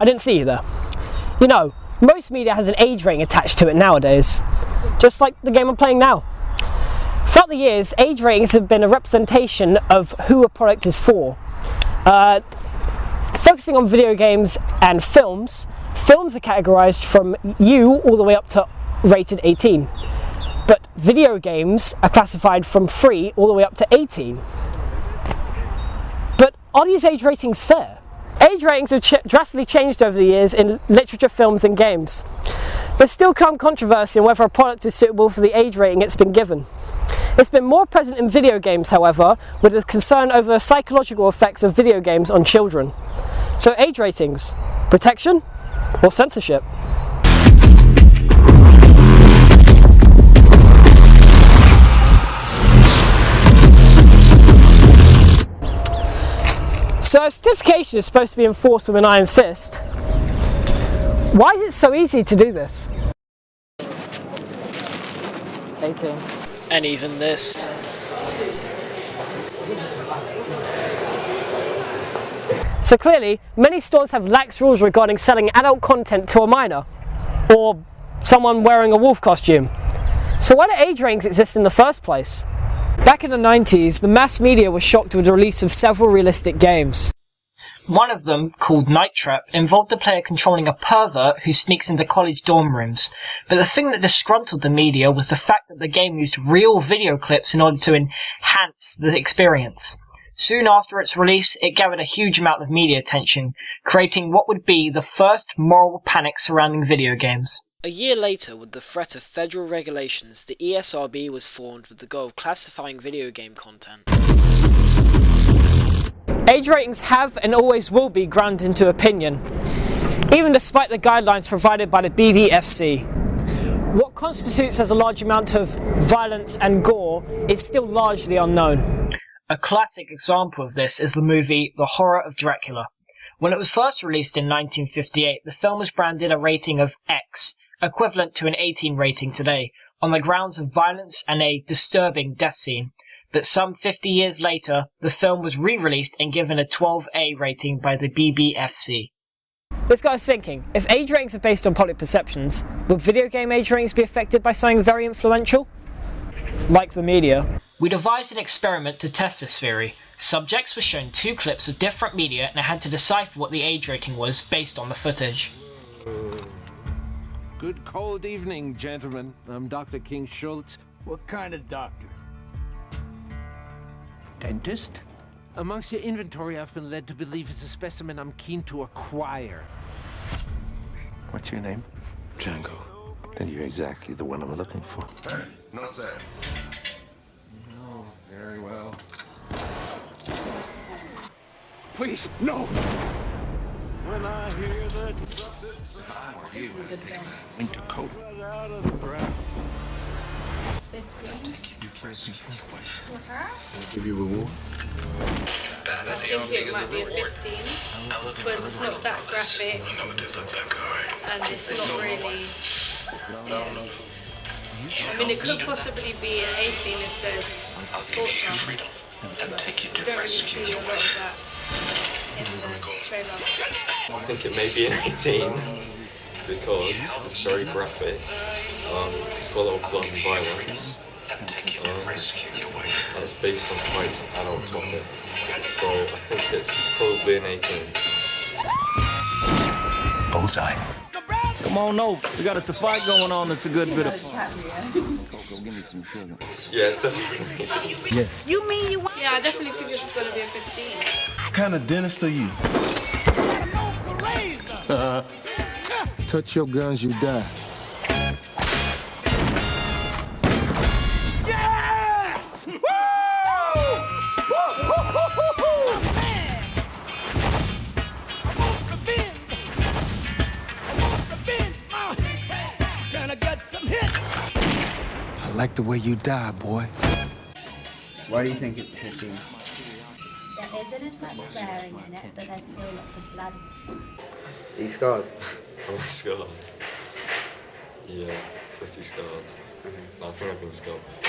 I didn't see you there. You know, most media has an age rating attached to it nowadays, just like the game I'm playing now. Throughout the years, age ratings have been a representation of who a product is for. Focusing on video games and films are categorized from U all the way up to rated 18. But video games are classified from 3 all the way up to 18. But are these age ratings fair? Age ratings have drastically changed over the years in literature, films and games. There's still some controversy on whether a product is suitable for the age rating it's been given. It's been more present in video games, however, with a concern over the psychological effects of video games on children. So age ratings, protection or censorship? So if certification is supposed to be enforced with an iron fist, why is it so easy to do this? 18. And even this. So clearly, many stores have lax rules regarding selling adult content to a minor, or someone wearing a wolf costume. So why do age ratings exist in the first place? Back in the 90s, the mass media was shocked with the release of several realistic games. One of them, called Night Trap, involved a player controlling a pervert who sneaks into college dorm rooms. But the thing that disgruntled the media was the fact that the game used real video clips in order to enhance the experience. Soon after its release, it gathered a huge amount of media attention, creating what would be the first moral panic surrounding video games. A year later, with the threat of federal regulations, the ESRB was formed with the goal of classifying video game content. Age ratings have and always will be grounded into opinion, even despite the guidelines provided by the BBFC. What constitutes as a large amount of violence and gore is still largely unknown. A classic example of this is the movie The Horror of Dracula. When it was first released in 1958, the film was branded a rating of X, equivalent to an 18 rating today, on the grounds of violence and a disturbing death scene. But some 50 years later, the film was re-released and given a 12A rating by the BBFC. This guy's thinking, if age ratings are based on public perceptions, would video game age ratings be affected by something very influential? Like the media. We devised an experiment to test this theory. Subjects were shown 2 clips of different media and had to decipher what the age rating was based on the footage. Good cold evening, gentlemen. I'm Dr. King Schultz. What kind of doctor? Dentist? Amongst your inventory, I've been led to believe is a specimen I'm keen to acquire. What's your name? Django. Then you're exactly the one I'm looking for. Hey, no sir. Oh, very well. Please, no! When I hear the trumpet If I were you, winter coat. out of the ground. 15. You can't think anyway. With her? I'll give you a reward. I think it might be a 15, but it's not that graphic, I know what they look like, alright. and it's not really. I mean, it could possibly be an 18 if there's I'll give you torture. freedom and take you You to don't really rescue see a your lot of wife. that in the trailer. I think it may be an 18 because it's very graphic. It's got a lot of blood and violence. And take you to rescue your wife. And it's based on quite an adult topic. So I think it's probably an 18. Bullseye. Come on over. We got a fight going on that's a good bit of... Go give me some sugar. Yeah, it's definitely an 18. Yes. You mean you want? Yeah, I definitely think it's gonna be a 15. What kind of dentist are you? Touch your guns, you die. Yes! Woo! I like the way you die, boy. Why do you think it's 15? There isn't as much swearing in it, but there's still lots of blood. Are you scarred? I'm scarred. Yeah, pretty scarred. No, I think I've been scarred before.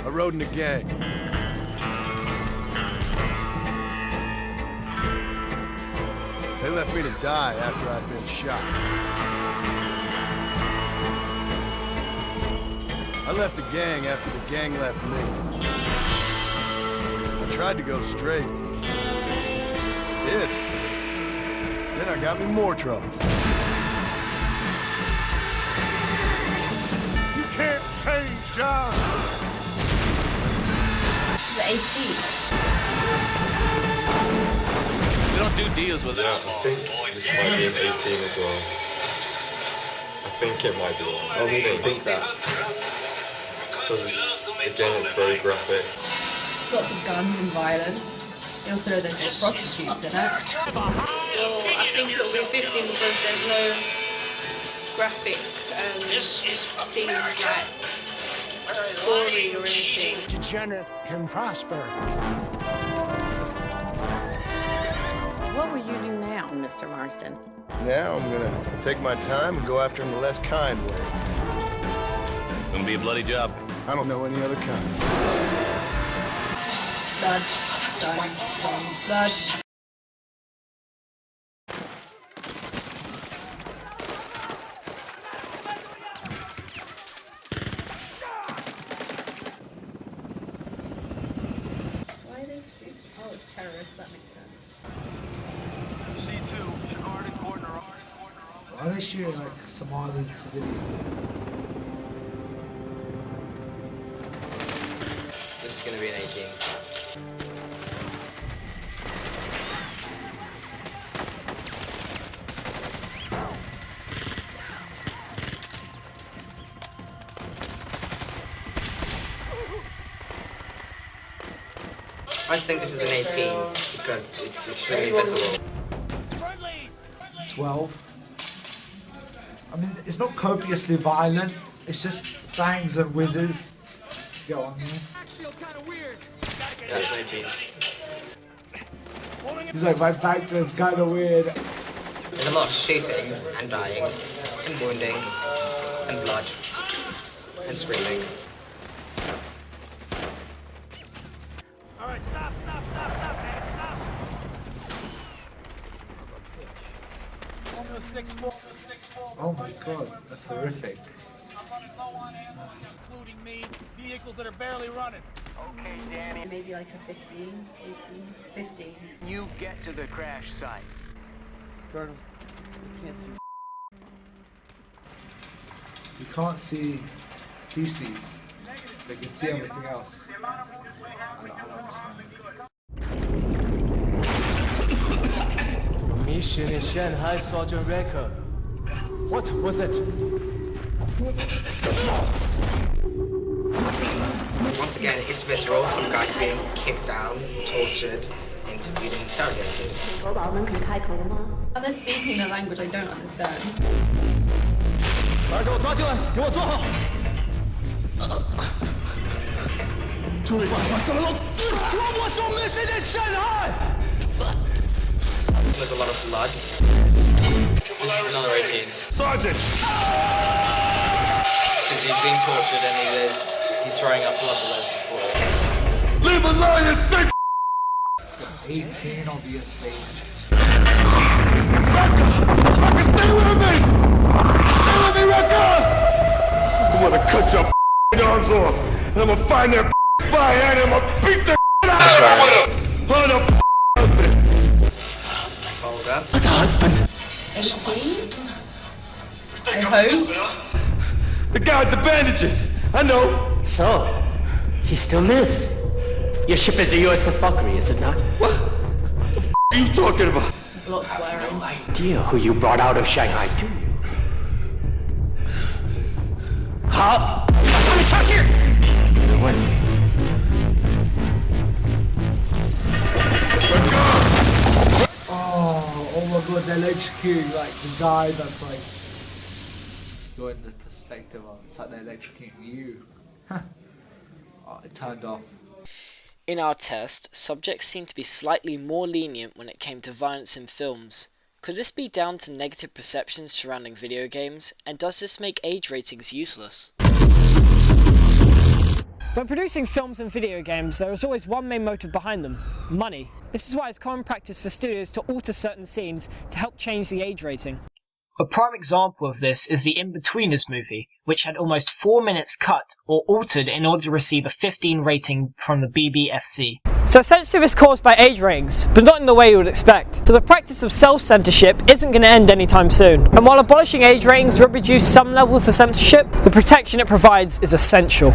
I rode in a gang. left me to die after I'd been shot. I left the gang after the gang left me. I tried to go straight. I did. Then I got me more trouble. You can't change, John! He's 18. We don't do deals with it. Yeah, I think this might be an 18 as well. I think it might be. Oh, you think that? Because, again, it's very graphic. Lots of guns and violence. They also know there's no prostitutes in it. Well, I think it'll be 15 because there's no graphic scenes like gory or anything. Degenerate can prosper. What will you do now, Mr. Marsden? Now I'm gonna take my time and go after him the less kind way. It's gonna be a bloody job. I don't know any other kind. Blood, guns, blood. Why are they shooting? Oh, it's terrorists, that makes sense. Why are they shooting like Somalian civilians? This is going to be an 18. I think this is an 18 because it's extremely visible. 12. I mean, it's not copiously violent. It's just bangs and whizzes. Go on, man. That's an 18. He's like, my back was kind of weird. There's a lot of shooting and dying and wounding and blood and screaming. Alright, stop, man, stop! Almost 6-4. Oh my god, that's horrific. I'm running low on ammo, including me. Vehicles that are barely running. Okay, Danny. Maybe like a 15, 18, 15. You get to the crash site. Colonel, you can't see. You can't see feces. They can see everything else. I don't understand. Mission in Shanghai, Sergeant Recker. What was it? Once again, it's visceral. Some guy being kicked down, tortured, interviewed, and interrogated. Are they speaking a language I don't understand? 把给我抓进来，给我坐好。罪犯发生了我做mission in Shanghai. There's a lot of blood. This is another 18. Sergeant! Because he's being tortured and he's throwing up blood all over the floor. Leave alone, you sick! 18, obviously. Rucker, stay with me! Stay with me, Rucker! I'm gonna cut your arms off, and I'm gonna find that spy and I'm gonna beat the out of him with him! Oh, the husband! Vulgar. What's a husband? 18? I hope. The guy with the bandages! I know! So, he still lives. Your ship is the USS Valkyrie, is it not? What? The are you talking about? There's lots of swearing. No idea who you brought out of Shanghai, do you? 好，把他们上去。没问题。Oh my god, they're electrocuting like the guy that's like. You're in the perspective of it's like they're electrocuting you. Oh, it turned off. In our test, subjects seemed to be slightly more lenient when it came to violence in films. Could this be down to negative perceptions surrounding video games, and does this make age ratings useless? When producing films and video games, there is always one main motive behind them: money. This is why it's common practice for studios to alter certain scenes to help change the age rating. A prime example of this is the In-Betweeners movie, which had almost 4 minutes cut or altered in order to receive a 15 rating from the BBFC. So censorship is caused by age ratings, but not in the way you would expect. So the practice of self-censorship isn't going to end anytime soon. And while abolishing age ratings will reduce some levels of censorship, the protection it provides is essential.